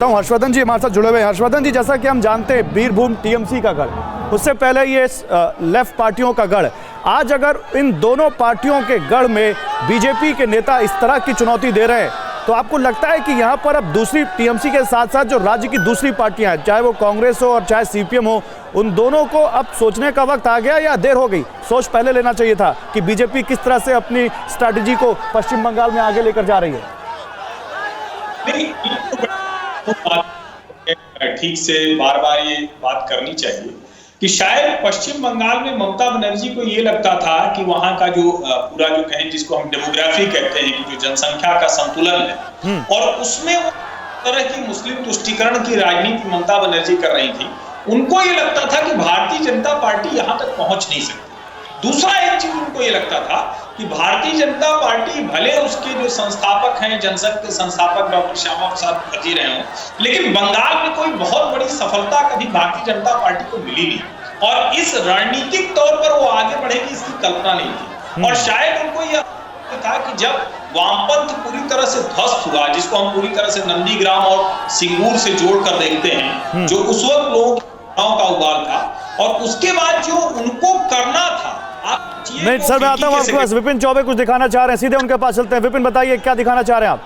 हर्षवर्धन जी हमारे साथ जुड़े हुए हैं। हर्षवर्धन जी, जैसा कि हम जानते हैं वीरभूम टीएमसी का गढ़, उससे पहले ये लेफ्ट पार्टियों का गढ़। आज अगर इन दोनों पार्टियों के गढ़ में बीजेपी के नेता इस तरह की चुनौती दे रहे हैं, तो आपको लगता है कि यहाँ पर अब दूसरी टीएमसी के साथ साथ जो राज्य की दूसरी पार्टियां हैं, चाहे वो कांग्रेस हो और चाहे सीपीएम हो, उन दोनों को अब सोचने का वक्त आ गया या देर हो गई? सोच पहले लेना चाहिए था कि बीजेपी किस तरह से अपनी स्ट्रैटेजी को पश्चिम बंगाल में आगे लेकर जा रही है। ठीक से बार बार ये बात करनी चाहिए कि शायद पश्चिम बंगाल में ममता बनर्जी को ये लगता था कि वहां का जो पूरा जो कहें जिसको हम डेमोग्राफी कहते हैं कि जो जनसंख्या का संतुलन है और उसमें वो तरह की मुस्लिम तुष्टीकरण की राजनीति ममता बनर्जी कर रही थी, उनको ये लगता था कि भारतीय जनता पार्टी यहां तक पहुंच नहीं सकती। दूसरा एक चीज उनको ये लगता था कि भारतीय जनता पार्टी भले उसके जो संस्थापक हैं, जनसंघ के संस्थापक डॉक्टर श्यामा प्रसाद मुखर्जी रहे हों, लेकिन बंगाल में कोई बहुत बड़ी सफलता कभी भारतीय जनता पार्टी को मिली नहीं और इस रणनीतिक तौर पर वो आगे बढ़ेगी इसकी कल्पना नहीं थी। और शायद उनको यह था कि जब वामपंथ पूरी तरह से ध्वस्त हुआ, जिसको हम पूरी तरह से नंदीग्राम और सिंगूर से जोड़कर देखते हैं, जो उस वक्त लोगों का उबाल था, और उसके बाद जो उनको करना था। नहीं सर, मैं आता हूं आपके पास। विपिन चौबे कुछ दिखाना चाह रहे हैं, सीधे उनके पास चलते हैं। विपिन बताइए क्या दिखाना चाह रहे हैं आप?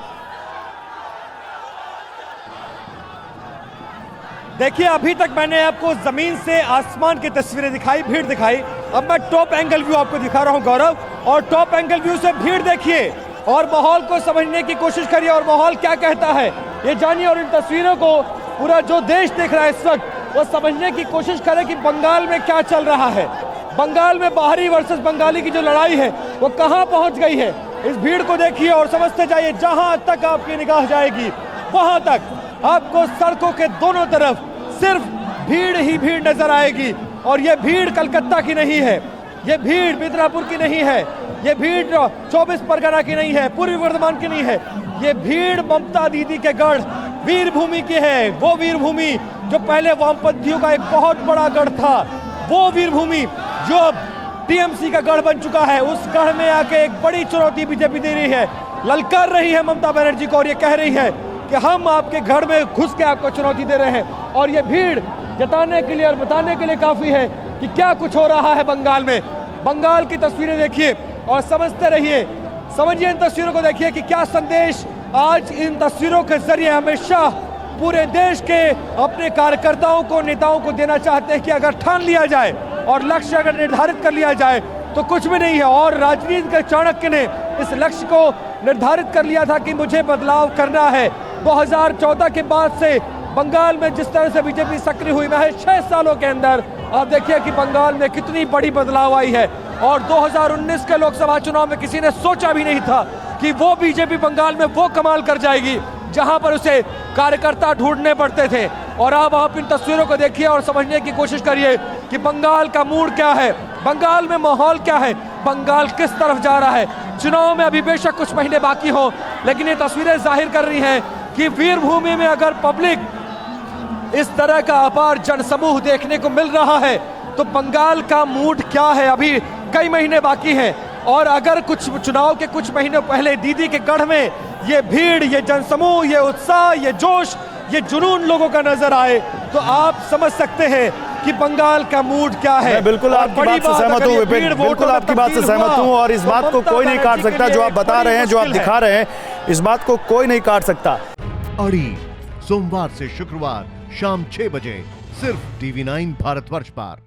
देखिए, अभी तक मैंने आपको जमीन से आसमान की तस्वीरें दिखाई, भीड़ दिखाई। अब मैं टॉप एंगल व्यू आपको दिखा रहा हूं गौरव, और टॉप एंगल व्यू से भीड़ देखिए और माहौल को समझने की कोशिश करिए और माहौल क्या कहता है ये जानिए। और इन तस्वीरों को पूरा जो देश देख रहा है इस वक्त, वो समझने की कोशिश करे कि बंगाल में क्या चल रहा है। बंगाल में बाहरी वर्सेस बंगाली की जो लड़ाई है वो कहां पहुंच गई है। इस भीड़ को देखिए और समझते जाइए। जहां तक आपकी निगाह जाएगी वहां तक आपको सड़कों के दोनों तरफ सिर्फ भीड़ ही भीड़ नजर आएगी। और ये भीड़ कलकत्ता की नहीं है, ये भीड़ मिदनापुर की नहीं है, ये भीड़ 24 परगना की नहीं है, पूर्वी वर्धमान की नहीं है। ये भीड़ ममता दीदी के गढ़ वीरभूमि की है। वो वीरभूमि जो पहले वामपंथियों का एक बहुत बड़ा गढ़ था, वो वीरभूमि जो अब टीएमसी का गढ़ बन चुका है। उस गढ़ में आके एक बड़ी चुनौती बीजेपी दे रही है, ललकार रही है ममता बनर्जी को, और ये कह रही है कि हम आपके घर में घुस के आपको चुनौती दे रहे हैं। और ये भीड़ जताने के लिए और बताने के लिए काफी है कि क्या कुछ हो रहा है बंगाल में। बंगाल की तस्वीरें देखिए और समझते रहिए, समझिए इन तस्वीरों को देखिए कि क्या संदेश आज इन तस्वीरों के जरिए हमेशा पूरे देश के अपने कार्यकर्ताओं को, नेताओं को देना चाहते हैं कि अगर ठान लिया जाए और लक्ष्य अगर निर्धारित कर लिया जाए तो कुछ भी नहीं है। और राजनीति के चाणक्य ने इस लक्ष्य को निर्धारित कर लिया था कि मुझे बदलाव करना है। 2014 के बाद से बंगाल में जिस तरह से बीजेपी सक्रिय हुई है, 6 सालों के अंदर आप देखिए कि बंगाल में कितनी बड़ी बदलाव आई है। और 2019 के लोकसभा चुनाव में किसी ने सोचा भी नहीं था कि वो बीजेपी बंगाल में वो कमाल कर जाएगी जहां पर उसे कार्यकर्ता ढूंढने पड़ते थे। और अब आप इन तस्वीरों को देखिए और समझने की कोशिश करिए कि बंगाल का मूड क्या है, बंगाल में माहौल क्या है, बंगाल किस तरफ जा रहा है। चुनाव में अभी बेशक कुछ महीने बाकी हो, लेकिन ये तस्वीरें जाहिर कर रही हैं कि वीरभूमि में अगर पब्लिक इस तरह का अपार जनसमूह देखने को मिल रहा है तो बंगाल का मूड क्या है। अभी कई महीने बाकी हैं और अगर कुछ चुनाव के कुछ महीने पहले दीदी के गढ़ में ये भीड़, ये जनसमूह, ये उत्साह, ये जोश, ये जुनून लोगों का नजर आए तो आप समझ सकते हैं कि बंगाल का मूड क्या है। मैं बिल्कुल आपकी बात से सहमत हूं विपिन, बिल्कुल आपकी बात से सहमत हूं, और इस बात को कोई नहीं काट सकता। जो आप बता रहे हैं, जो आप दिखा रहे हैं, इस बात को कोई नहीं काट सकता। अड़ी सोमवार से शुक्रवार शाम 6 बजे सिर्फ TV9 भारतवर्ष पर।